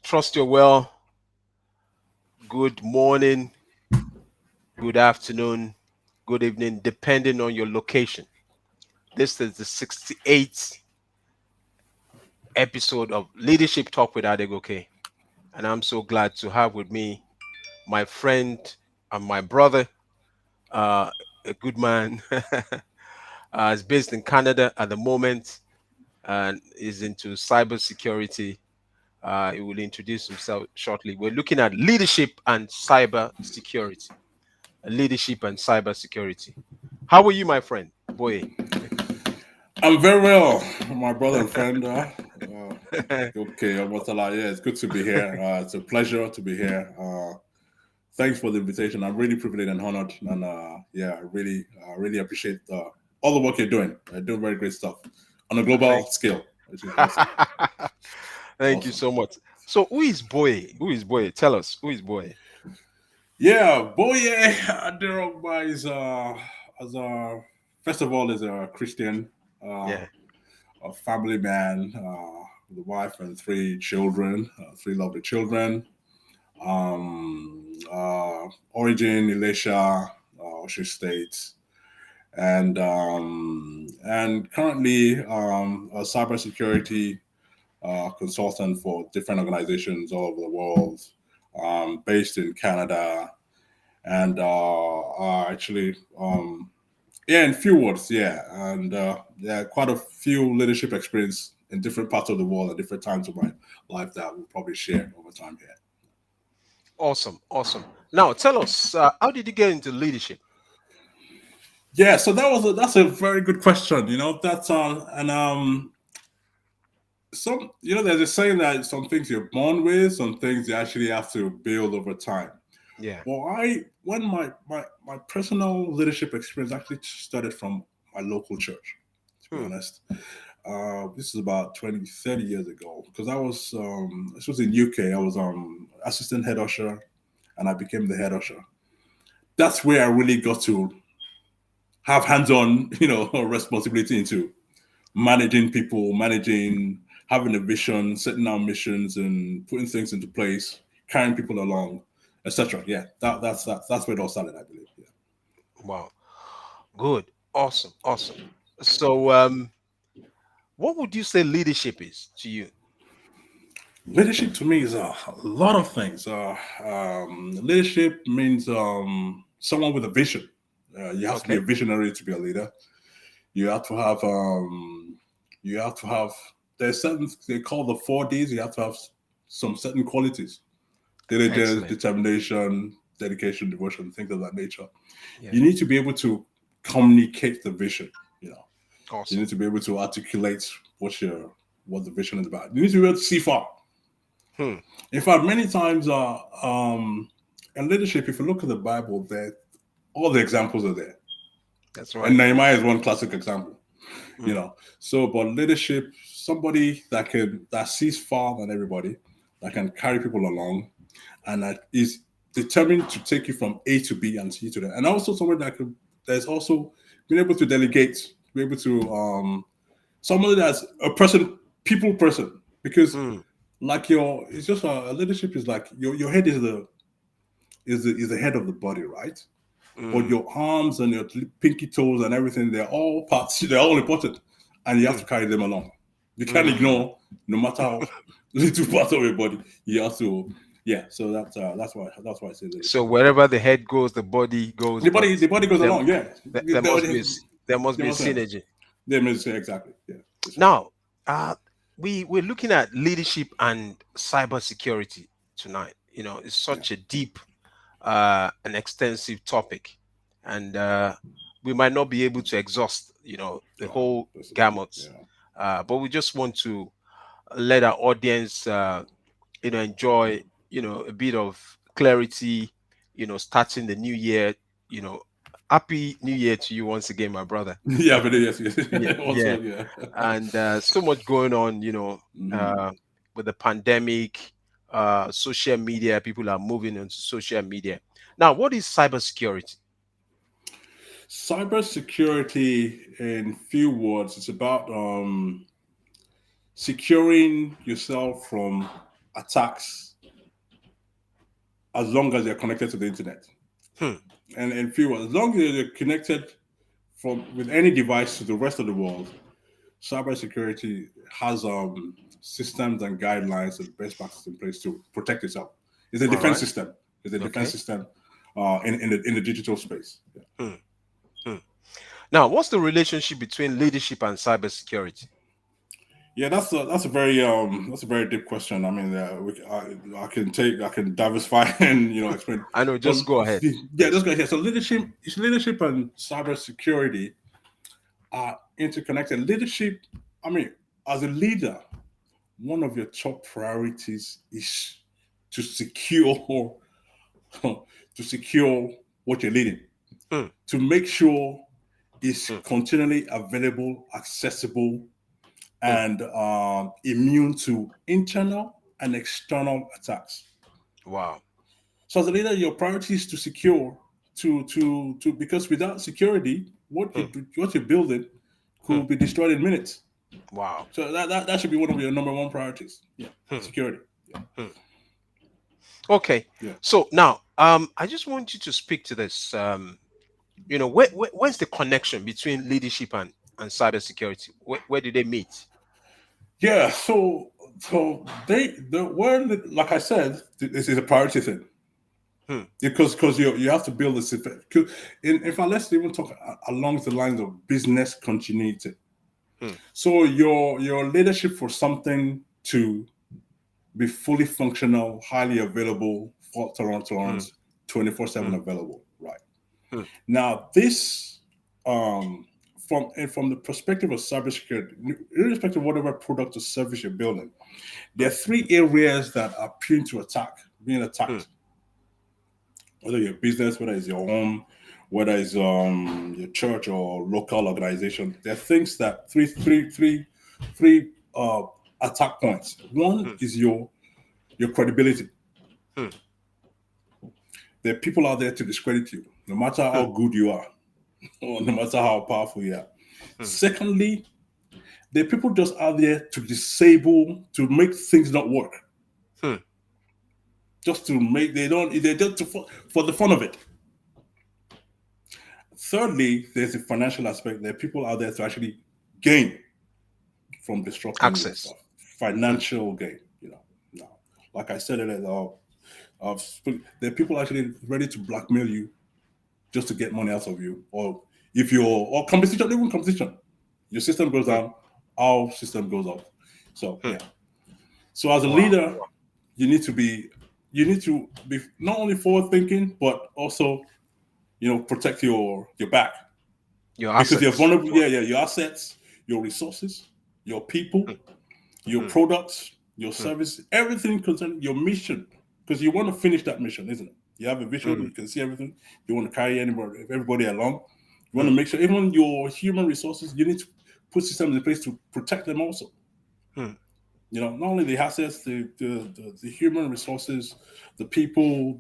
Trust you're well. Good morning, good afternoon, good evening, depending on your location. This is the 68th episode of Leadership Talk with Adegoke. And I'm so glad to have with me my friend and my brother, a good man. Is based in Canada at the moment and is into cybersecurity. He will introduce himself shortly. We're looking at leadership and cybersecurity. Leadership and cybersecurity. How are you, my friend? Boy. I'm very well, my brother and friend. Okay, Omotala. Yeah, it's good to be here. It's a pleasure to be here. Thanks for the invitation. I'm really privileged and honored, and yeah, really appreciate all the work you're doing. You're doing very great stuff on a global Thank, scale, which is awesome. Thank you Awesome. so much. So, who is Boy? Who is Boy? Tell us, who is Boy? Yeah, Boye Adirogba is as a first of all is a Christian, uh, Yeah, a family man, with a wife and three children, three lovely children. Origin, Elisha, Osho State, and currently a cybersecurity consultant for different organizations all over the world, based in Canada, and actually, yeah, in few words, yeah, and yeah, quite a few leadership experience in different parts of the world at different times of my life that we'll probably share over time here. awesome, awesome. Now, tell us, how did you get into leadership? Yeah, so that's a very good question. That's and some there's a saying that some things you're born with, some things you actually have to build over time. Yeah. Well, when my personal leadership experience actually started from my local church, to be Hmm. honest. This is about 20, 30 years ago because this was in UK. I was assistant head usher, and I became the head usher. That's where I really got to have hands-on, responsibility into managing people, managing, having a vision, setting out missions, and putting things into place, carrying people along, etc. Yeah, that's where it all started, I believe. Yeah. Wow. Good. Awesome. Awesome. So, what would you say leadership is to you? Leadership to me is a lot of things. Leadership means someone with a vision. You have to be Okay. a visionary to be a leader. You have to have you have to have there's certain they call the 4 Ds. You have to have some certain qualities: diligence, Excellent. determination, dedication, devotion, things of that nature. Yeah. You need to be able to communicate the vision. You know, you Awesome. need to be able to articulate what the vision is about. You need to be able to see far. Hmm. In fact, many times, in leadership, if you look at the Bible, there all the examples are there, That's and right. Nehemiah is one classic example. Hmm. So, but leadership, somebody that sees far than everybody, that can carry people along, and that is determined to take you from A to B and C to that, and also somebody there's also being able to delegate, be able to somebody that's a people person, because Hmm. like it's just a leadership is like your head is the head of the body, right? But Hmm. your arms and your pinky toes and everything, they're all parts, they're all important, and you have Hmm. to carry them along. You can't Hmm. ignore, no matter how little part of your body, you have to. Yeah, so that's why I say So leadership. wherever the head goes, the body goes. But The body goes there, along. Yeah, there must be there must they be a must have. synergy. They must say exactly. Yeah, that's right. Now, we're looking at leadership and cybersecurity tonight. It's Yeah, such a deep and extensive topic, and we might not be able to exhaust the yeah, whole that's it. gamut. Yeah. But we just want to let our audience enjoy a bit of clarity, starting the new year. you know Happy New Year to you once again, my brother. Yeah, but yes, yes. Yeah, yeah. Also, yeah. And so much going on, Hmm. uh, with the pandemic, social media. People are moving into social media now. What is cybersecurity? Cybersecurity, in few words, it's about securing yourself from attacks as long as they're connected to the internet. Hmm. And feel as long as they're connected from with any device to the rest of the world, cybersecurity has systems and guidelines and best practices in place to protect itself. It's a All defense right. system. It's a defense Okay. system in the digital space. Yeah. Hmm. Hmm. Now, what's the relationship between leadership and cybersecurity? Yeah, that's a very deep question. I mean, I can diversify and explain, I know. but Just go ahead, yeah, please. just go ahead. So leadership and cybersecurity are interconnected. Leadership, I mean, as a leader, one of your top priorities is to secure to secure what you're leading, Hmm. to make sure it's Hmm. continually available, accessible, Hmm. and immune to internal and external attacks. Wow. So as a leader, your priority is to secure to because without security, Hmm. what you're building Hmm. could be destroyed in minutes. Wow. So that should be one of your number one priorities. Yeah, Hmm. security. Yeah, Hmm. Okay. yeah, So now, I just want you to speak to this. Where's the connection between leadership and cybersecurity? Where do they meet? yeah. So the word, like I said, this is a priority thing Hmm. because you have to build this. In fact, let's even talk along the lines of business continuity. Hmm. So your leadership for something to be fully functional, highly available, fault Hmm. tolerance, 24/7 Hmm. available. Right. Hmm. Now this um from the perspective of cybersecurity, irrespective of whatever product or service you're building, there are Hmm. three areas that are prone to being Hmm. attacked. Whether your business, whether it's your home, whether it's your church or local organization, there are things that three attack points. One Hmm. is your credibility. Hmm. There are people out there to discredit you, no matter Hmm. how good you are, or no matter how powerful you are. Hmm. Secondly, there are people just out there to disable, to make things not work, Hmm. just to make they just for the fun of it. Thirdly, there's the financial aspect. There are people out there to actually gain from disrupting you and Access. stuff. Hmm. Financial gain, Now, like I said earlier, there are people actually ready to blackmail you just to get money out of you, or if you're or competition, even competition, your system goes Hmm. down, our system goes up. So Hmm. yeah. So as a Wow. leader, you need to be not only forward thinking, but also protect your back Your because you're assets. vulnerable. Yeah, yeah, your assets, your resources, your people, Hmm. your Hmm. products, your Hmm. service, everything concerning your mission. Because you want to finish that mission, isn't it? You have a vision, Hmm. you can see everything. You want to carry everybody along. You want Hmm. to make sure even your human resources, you need to put systems in place to protect them also. Hmm. Not only the assets, the human resources, the people,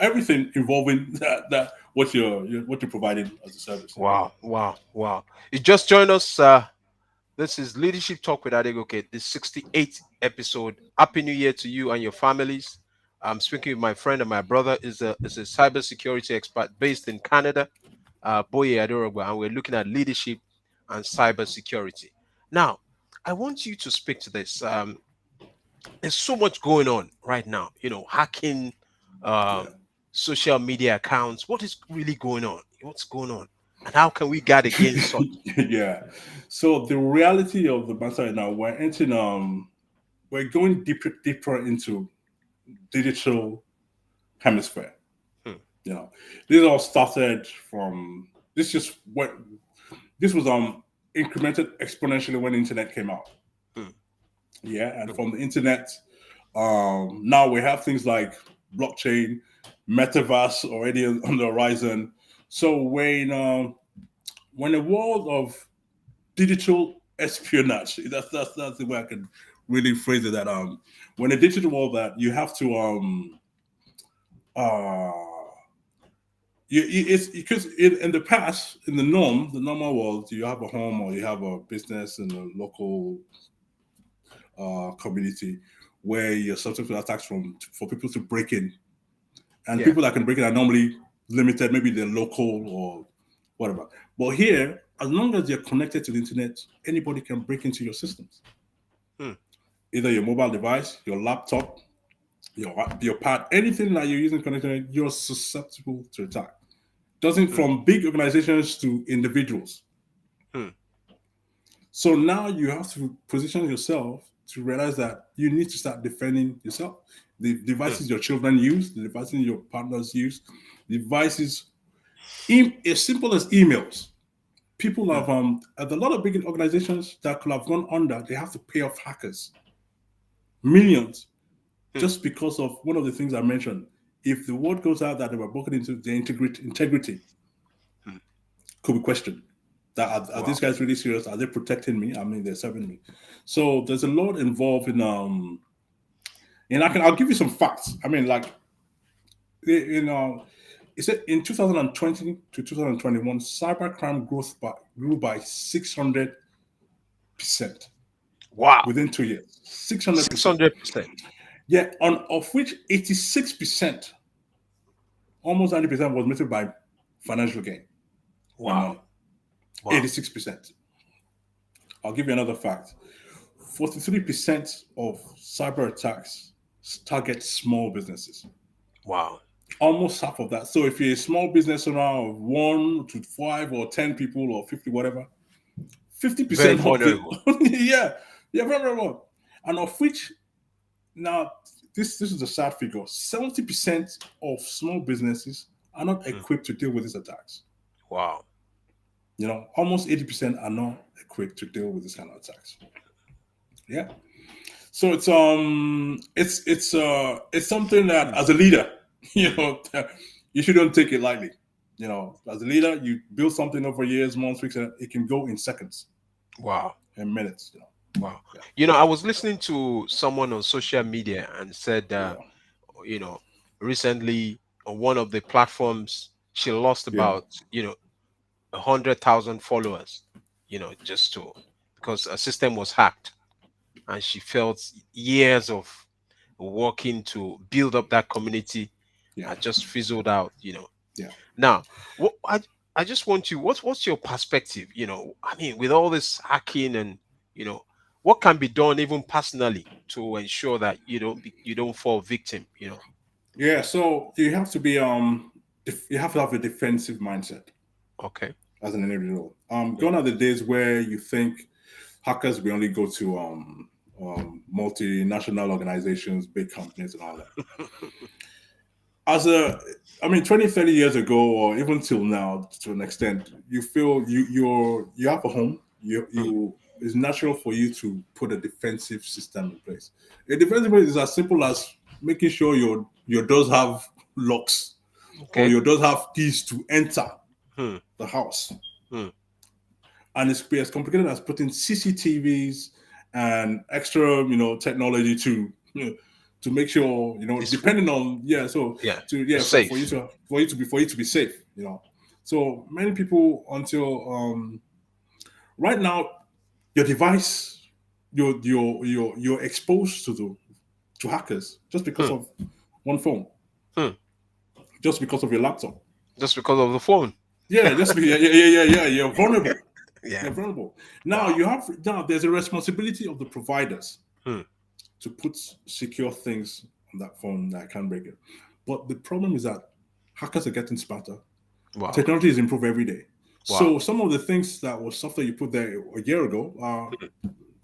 everything involving that what you're providing as a service. Wow. Wow. Wow. You just joined us. This is Leadership Talk with Adegoke, the 68th episode. Happy New Year to you and your families. I'm speaking with my friend and my brother is a cybersecurity expert based in Canada, Boye Adorogba, and we're looking at leadership and cybersecurity. Now, I want you to speak to this. There's so much going on right now. Hacking, Yeah. um, social media accounts. What is really going on? What's going on? And how can we guard against such? Yeah. So the reality of the matter right now, we're going deeper into digital hemisphere. Hmm. You know, this all started from this just what this was incremented exponentially when the internet came out. Hmm. Yeah, and Hmm. from the internet, now we have things like blockchain, metaverse already on the horizon. So when the world of digital espionage. That's the way I can really phrase it. That when a digital world that you have to uh it's because in the past in the normal world you have a home or you have a business in a local community where you're subject to attacks from for people to break in, and Yeah. people that can break in are normally limited, maybe they're local or whatever. But here, as long as you're connected to the internet, anybody can break into your systems. Hmm. Either your mobile device, your laptop, your pad, anything that you're using connected, you're susceptible to attack. Doesn't Hmm. from big organizations to individuals. Hmm. So now you have to position yourself to realize that you need to start defending yourself. The Hmm. devices your children use, the devices your partners use, devices as simple as emails. People Hmm. have at a lot of big organizations that could have gone under, they have to pay off hackers millions Hmm. just because of one of the things I mentioned. If the word goes out that they were broken into, the integrity Hmm. could be questioned. That are Wow. these guys really serious? Are they protecting me? I mean, they're serving me. So there's a lot involved in and I'll give you some facts. I mean, like you know, it said in 2020 to 2021, cybercrime grew by 600% Wow. within 2 years. 600%. 600%. Yeah, on of which 86%, almost 90% was made by financial gain, by Wow. money. Wow. 86%. I'll give you another fact. 43% of cyber attacks target small businesses. Wow. Almost half of that. So if you're a small business owner of 1 to 5 or 10 people or 50, whatever, Very 50% of the vulnerable. yeah, yeah, very, very well. And of which now this is a sad figure. 70% of small businesses are not Hmm. equipped to deal with these attacks. Wow. Almost 80% are not equipped to deal with this kind of attacks. Yeah. So it's something that Hmm. as a leader, you Hmm. know, you shouldn't take it lightly. As a leader, you build something over years, months, weeks, and it can go in seconds Wow. and minutes. Wow. Yeah, I was listening to someone on social media and said, yeah, you know, recently on one of the platforms, she lost yeah, about, 100,000 followers, just to because a system was hacked, and she felt years of working to build up that community yeah, had just fizzled out. yeah. Now, what I just want you, what's your perspective? I mean, with all this hacking and what can be done even personally to ensure that you don't fall victim. Yeah, so you have to have a defensive mindset Okay. as an individual. Mm. Gone are the days where you think hackers will only go to multinational organizations, big companies, and all that. As a I mean 20, 30 years ago or even till now to an extent, you feel you have a home, Mm. you it's natural for you to put a defensive system in place. A defensive is as simple as making sure your doors have locks or Okay. your doors have keys to enter Hmm. the house. Hmm. And it's as complicated as putting CCTVs and extra, technology to make sure, It's depending on yeah, to it's for you safe. to be safe. So many people until right now, your device, you're exposed to hackers just because Hmm. of one phone, Hmm. just because of your laptop. Just because of the phone. Yeah, just because, yeah. You're vulnerable. Yeah. You're vulnerable. Wow. Now there's a responsibility of the providers Hmm. to put secure things on that phone that can break it. But the problem is that hackers are getting smarter. Wow. Technology is improved every day. Wow. So some of the things that was software you put there a year ago are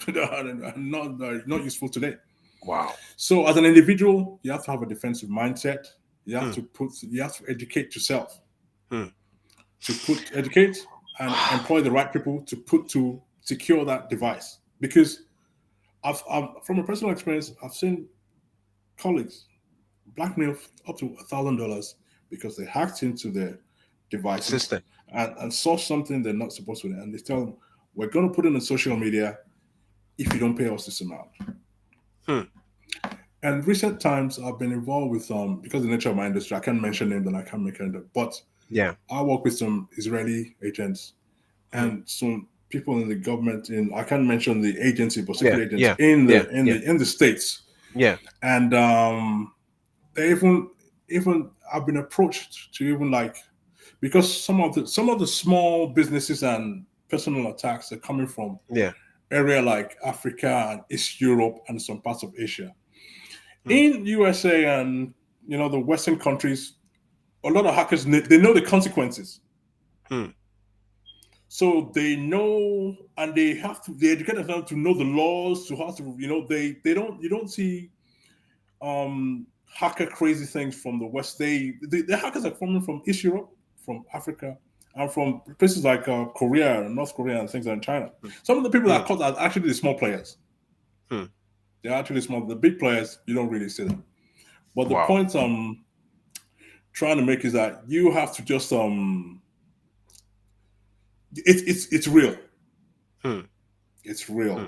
Hmm. not useful today. Wow. So as an individual, you have to have a defensive mindset. Hmm. You have to educate yourself Hmm. to educate and employ the right people to secure that device. Because from a personal experience, I've seen colleagues blackmail up to $1,000 because they hacked into their devices System. and saw something they're not supposed to, and they tell them, "We're going to put it on social media if you don't pay us this amount." Hmm. And recent times, I've been involved with because of the nature of my industry, I can't mention names and I can't make it, but Yeah. I work with some Israeli agents Hmm. and some people in the government. In I can't mention the agency, but Yeah. secret agents Yeah. Yeah. Yeah. in the states. Yeah. And they even I've been approached to even like, because some of the small businesses and personal attacks are coming from Yeah. area like Africa and East Europe and some parts of Asia. Hmm. In USA and the Western countries, a lot of hackers they know the consequences, Hmm. so they know, and they educate themselves to know the laws, to how to they don't you don't see hacker crazy things from the West. The hackers are coming from East Europe, from Africa, and from places like Korea, North Korea, and things like China. Hmm. Some of the people Hmm. that are caught are actually the small players. Hmm. They're actually small. The big players, you don't really see them. But the Wow. point I'm trying to make is that you have to just it's real. Hmm. It's Hmm. real,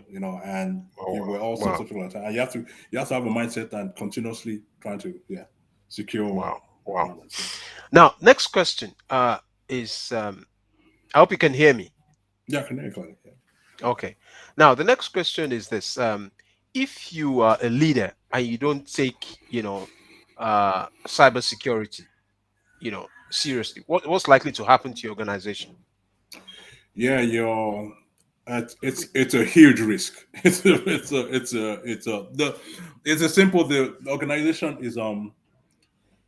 and Oh, we're all wow. susceptible at time. And you have to have a mindset and continuously trying to secure Wow. Wow. environments. Yeah, Now, next question is I hope you can hear me. yeah, I can hear you clearly. Yeah. Okay. Now, the next question is this: if you are a leader and you don't take, cybersecurity, seriously, what's likely to happen to your organization? Yeah, it's a huge risk. It's a simple the organization is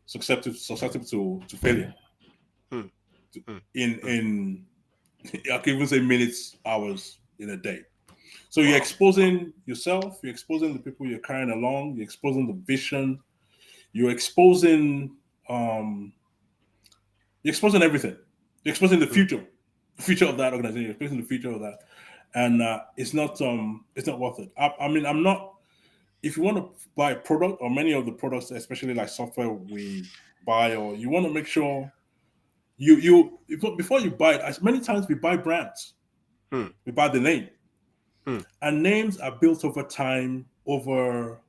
susceptible to failure Hmm. Hmm. Hmm. in I can even say minutes, hours in a day. So you're Wow. exposing yourself, you're exposing the people you're carrying along, you're exposing the vision, you're exposing um you're exposing everything. You're exposing Hmm. the future of that organization, you're exposing the future of that. And it's not worth it. I mean, I'm not if you want to buy a product or many of the products, especially like software we buy, or you want to make sure before you buy it, as many times we buy brands, Hmm. we buy the name, Hmm. and names are built over time, over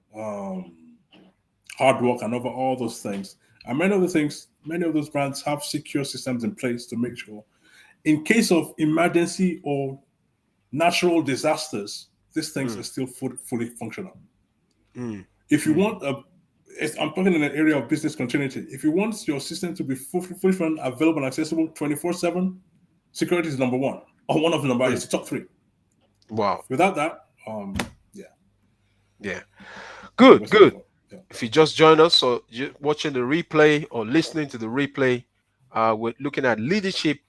hard work, and over all those things. And many of those brands have secure systems in place to make sure, in case of emergency or natural disasters, these things Hmm. are still fully functional. Hmm. If you Hmm. want I'm talking in an area of business continuity. If you want your system to be fully available and accessible 24/7, security is number one, or one of the number. Hmm. It's the top three. Wow. Without that, yeah, Yeah. it's a Good. waste of Good. effort. Yeah. If you just joined us or you watching the replay or listening to the replay, we're looking at leadership,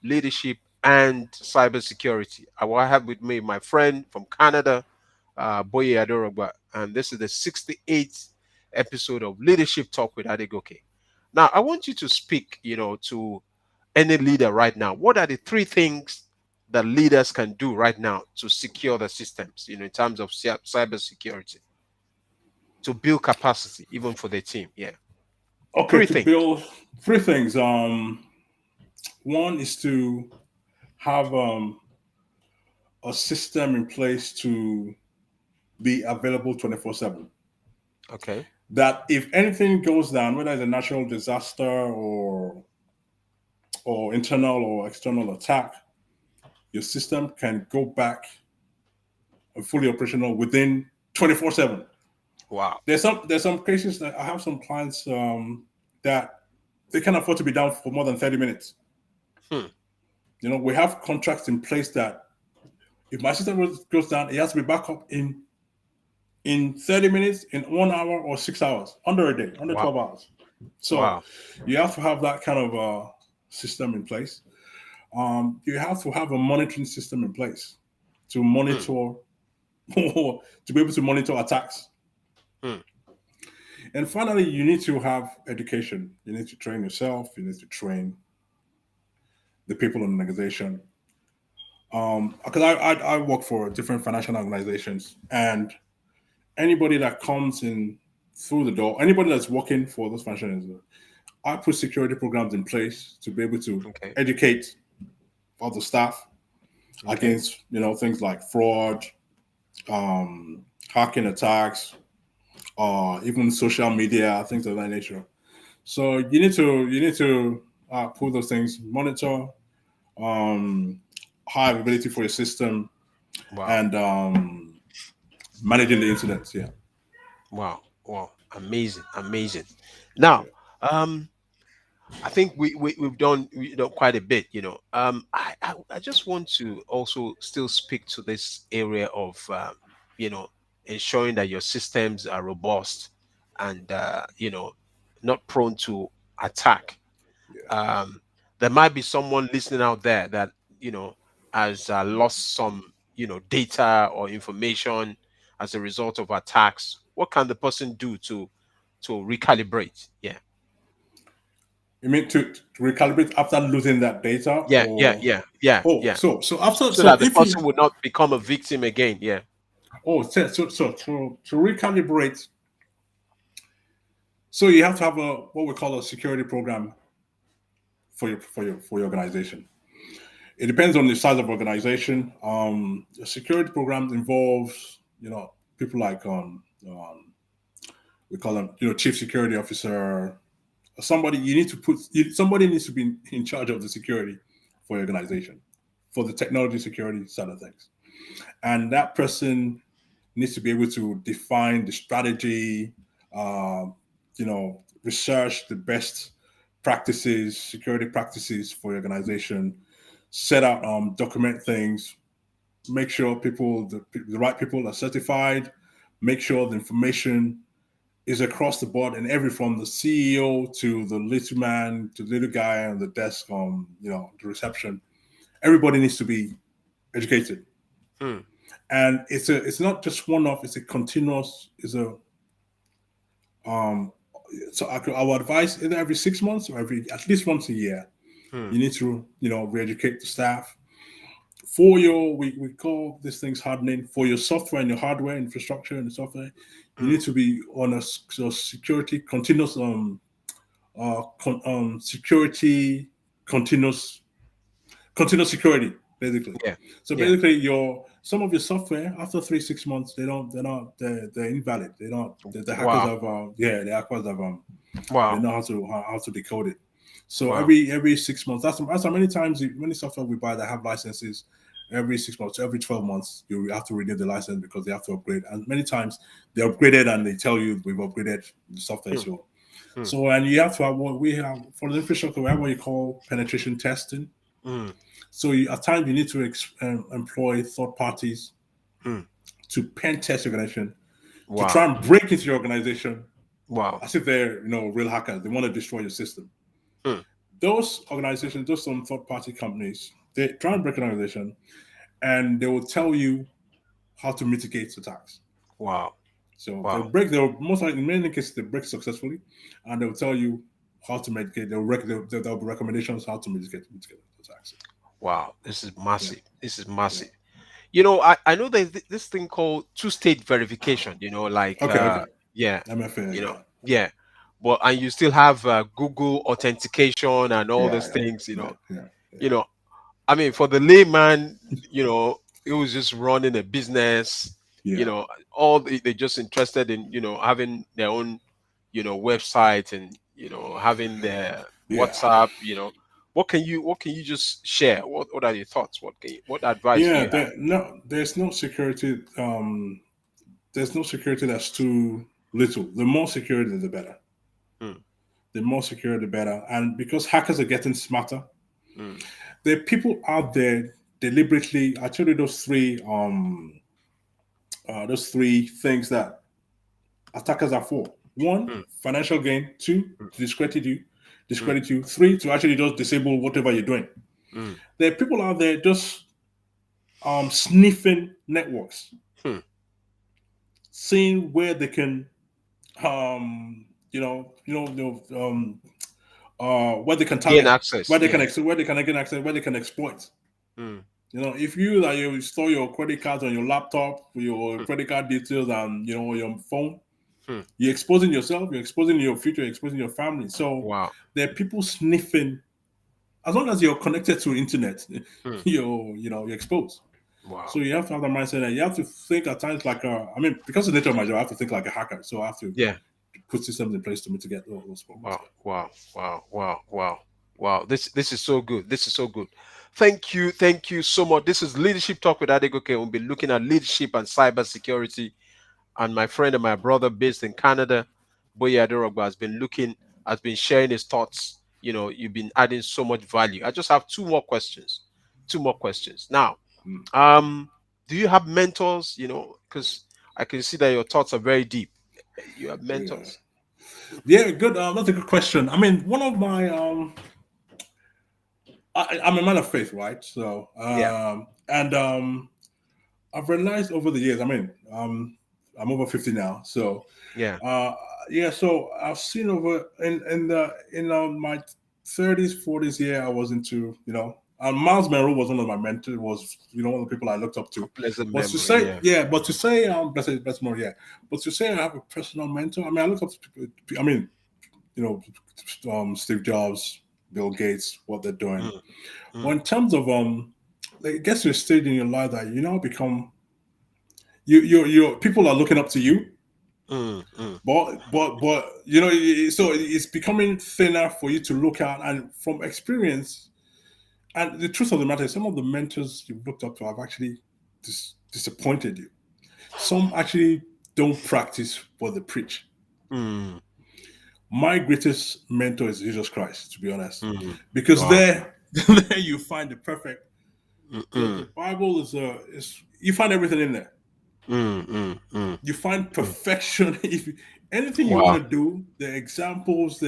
and cybersecurity. I will have with me my friend from Canada, Boye Adorogba, and this is the 68th episode of Leadership Talk with Adegoke. Now, I want you to speak, to any leader right now. What are the three things that leaders can do right now to secure the systems, in terms of cybersecurity, to build capacity even for their team? Yeah. Okay, Three to things. build three things. One is to have a system in place to be available 24/7. Okay. That if anything goes down, whether it's a natural disaster or internal or external attack, your system can go back and fully operational within 24/7. Wow. There's some cases that I have some clients that they can afford to be down for more than 30 minutes. Hmm. We have contracts in place that if my system goes down, it has to be back up in 30 minutes, in 1 hour, or 6 hours, under a day, under Wow. 12 hours. So Wow. you have to have that kind of system in place. You have to have a monitoring system in place to Hmm. monitor to be able to monitor attacks. Hmm. And finally, you need to have education. You need to train yourself. You need to train the people in the organization. Because I work for different financial organizations, and anybody that comes in through the door, anybody that's working for those financial organizations, I put security programs in place to be able to Okay. educate all the staff Okay. against things like fraud, um, hacking attacks, even social media, things of that nature. So you need to put those things, monitor, um, high availability for your system, Wow. and managing the incidents. Yeah. Wow. Wow, amazing, amazing. Now, um, I think we've done quite a bit. I just want to also still speak to this area of you know ensuring that your systems are robust and not prone to attack. Yeah. um, there might be someone listening out there that you know has lost some data or information as a result of attacks. What can the person do to recalibrate? Yeah, You mean to recalibrate after losing that data, yeah, yeah, or yeah, yeah, oh, yeah. so after, So so that the if you, person would not become a victim again. Yeah. so to recalibrate, so you have to have a what we call a security program for your organization. It depends on the size of organization. A security program involves people like we call them chief security officer, somebody you need to put somebody needs to be in charge of the security for your organization, for the technology security side of things, and that person needs to be able to define the strategy, research the best practices, security practices for your organization, set out, document things, make sure the right people are certified, make sure the information is across the board and every from the CEO to the little man to the little guy on the desk, the reception. Everybody needs to be educated, Hmm. and it's not just one off. It's a continuous. It's a um. So I would advise either every 6 months or every at least once a year. Hmm. You need to re-educate the staff for your we call these things hardening for your software and your hardware infrastructure and the software. You Hmm. need to be on a security continuous security continuous continuous security basically. Yeah. So Yeah. basically, your some of your software after 3 6 months they're invalid. They don't the hackers Wow. have the hackers have they Wow. know how to decode it. So Wow. every 6 months, that's how many times many software we buy that have licenses. Every 6 months, every 12 months, you have to renew the license because they have to upgrade. And many times they upgraded and they tell you we've upgraded the software. Hmm. Hmm. So and you have to have what we have for the infrastructure. We have what you call penetration testing. Hmm. So at times you need to employ third parties Hmm. to pen test your organization to Wow. try and break into your organization Wow. as if they're real hackers. They want to destroy your system. Hmm. Those organizations, those some third party companies, they try and break an organization and they will tell you how to mitigate attacks. Wow. So Wow. they'll most likely in many cases they break successfully and they'll tell you how to mitigate. There'll be recommendations how to mitigate attacks. Wow. This is Yeah, massive. This is yeah. massive. I know there's this thing called two-state verification, like Okay. yeah, MFA, yeah. yeah. But and you still have Google authentication and all Yeah, those yeah, things, yeah, yeah, yeah. you know. I mean, for the layman, it was just running a business, you Yeah. know, they're just interested in, having their own, website and, having their Yeah. WhatsApp, what can you just share? What are your thoughts? What advice do Yeah, you have? there's no security. There's no security that's too little. The more security, the better. Mm, The more secure, the better. And because hackers are getting smarter, mm, there are people out there deliberately. I told you those three things that attackers are for. One, mm, financial gain. Two, mm, to discredit you. mm, Discredit you. Three, to actually just disable whatever you're doing. mm, There are people out there just sniffing networks, mm. seeing where they can where they can Gain target, access. Yeah. where they can get access, where they can exploit. Mm, If you store your credit cards on your laptop, your mm, credit card details, and your phone, mm. you're exposing yourself, you're exposing your future, you're exposing your family. So Wow. there are people sniffing. As long as you're connected to internet, Mm, you're exposed. wow. So you have to have the mindset that you have to think at times like because of the nature of my job, I have to think like a hacker. So I have to Yeah. put systems in place to mitigate those problems. Wow, wow, wow, wow, wow, wow. This is so good. This is so good. Thank you so much. This is Leadership Talk with Adegoke. We'll be looking at leadership and cybersecurity. and my friend and my brother based in Canada, Boye Adorogba, has been sharing his thoughts. You've been adding so much value. I just have two more questions. Two more questions. Now, Mm, um, do you have mentors? Because I can see that your thoughts are very deep. You have yeah. mentors? Yeah, good. That's a good question. I mean, one of my I'm a man of faith, right? So, Yeah, and I've realized over the years. I mean, I'm over 50 now, so yeah, uh, yeah. So I've seen over in my 30s, 40s. Yeah, I was into Miles Monroe was one of my mentors. Was one of the people I looked up a to. pleasant But to memory. say Yeah. yeah, but to say best more yeah. But to say I have a personal mentor. I mean, I look up to people. I mean, you Steve Jobs, Bill Gates, what they're doing. Mm, Well, mm, in terms of like, it gets to a stage in your life that become you people are looking up to you, mm, mm, but so it's becoming thinner for you to look at, and from experience, and the truth of the matter is, some of the mentors you've looked up to have actually disappointed you. Some actually don't practice what they preach. mm, My greatest mentor is Jesus Christ, to be honest, mm. because Wow. there you find the perfect. Mm, The mm, Bible is you find everything in there. mm, mm, mm, You find mm. perfection. If anything you want Wow. to do, the examples,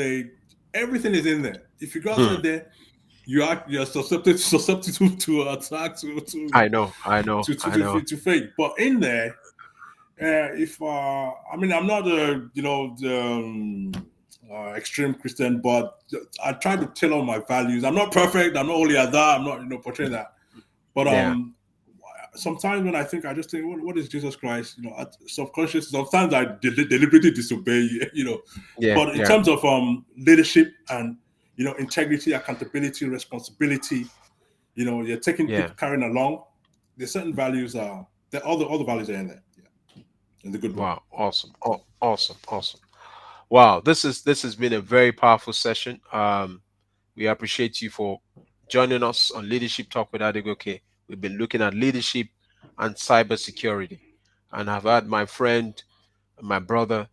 everything is in there. If you go Hmm. outside there, you're susceptible to attack, I know. I know. I know. to fake. But in there, if I mean, I'm not a extreme Christian, but I try to tell all my values. I'm not perfect. I'm not only at that. I'm not portraying that. But Yeah. sometimes when I think, I just think, what is Jesus Christ? Subconscious. Sometimes I deliberately disobey. Yeah. But in Yeah. terms of leadership and integrity, accountability, responsibility, you're taking Yeah. people carrying along. There's certain values all the values are in there. Yeah, in the good book. Wow. Awesome. Oh, awesome. Awesome. Wow. This has been a very powerful session. We appreciate you for joining us on Leadership Talk with Adegoke. We've been looking at leadership and cybersecurity, and I've had my friend, my brother,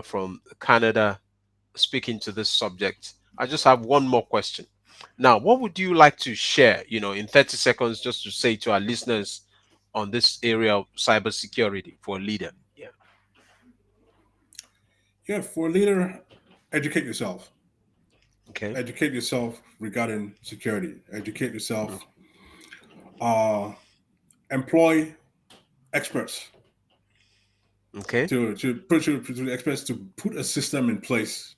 from Canada, speaking to this subject. I just have one more question. Now, what would you like to share, in 30 seconds, just to say to our listeners on this area of cybersecurity for a leader? Yeah. Yeah, for a leader, educate yourself. Okay. Educate yourself regarding security. Educate Mm. yourself. Uh, Employ experts Okay. to experts to put a system in place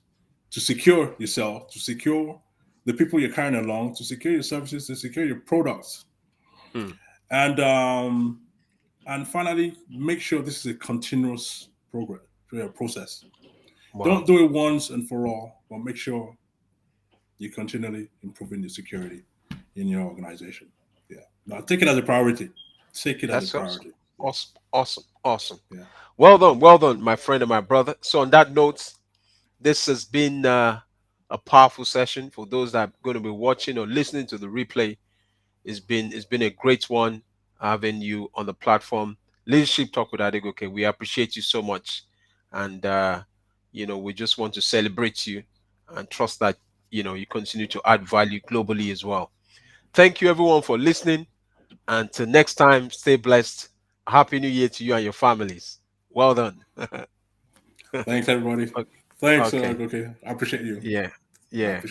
to secure yourself, to secure the people you're carrying along, to secure your services, to secure your products, Hmm. and finally, make sure this is a continuous process. Don't Wow. do it once and for all, but make sure you're continually improving your security in your organization. Yeah. Now take it as a priority. Take it as a That's awesome. priority. Yeah. Awesome. Awesome. Awesome. Yeah. Well done, my friend and my brother. So, on that note, this has been a powerful session for those that are going to be watching or listening to the replay. It's been a great one having you on the platform. Leadership Talk with Adegoke. We appreciate you so much, and we just want to celebrate you and trust that you continue to add value globally as well. Thank you everyone for listening. Until next time, stay blessed. Happy New Year to you and your families. Well done. Thanks everybody. O- Thanks. Okay. Okay. I appreciate you. Yeah. I Yeah. appreciate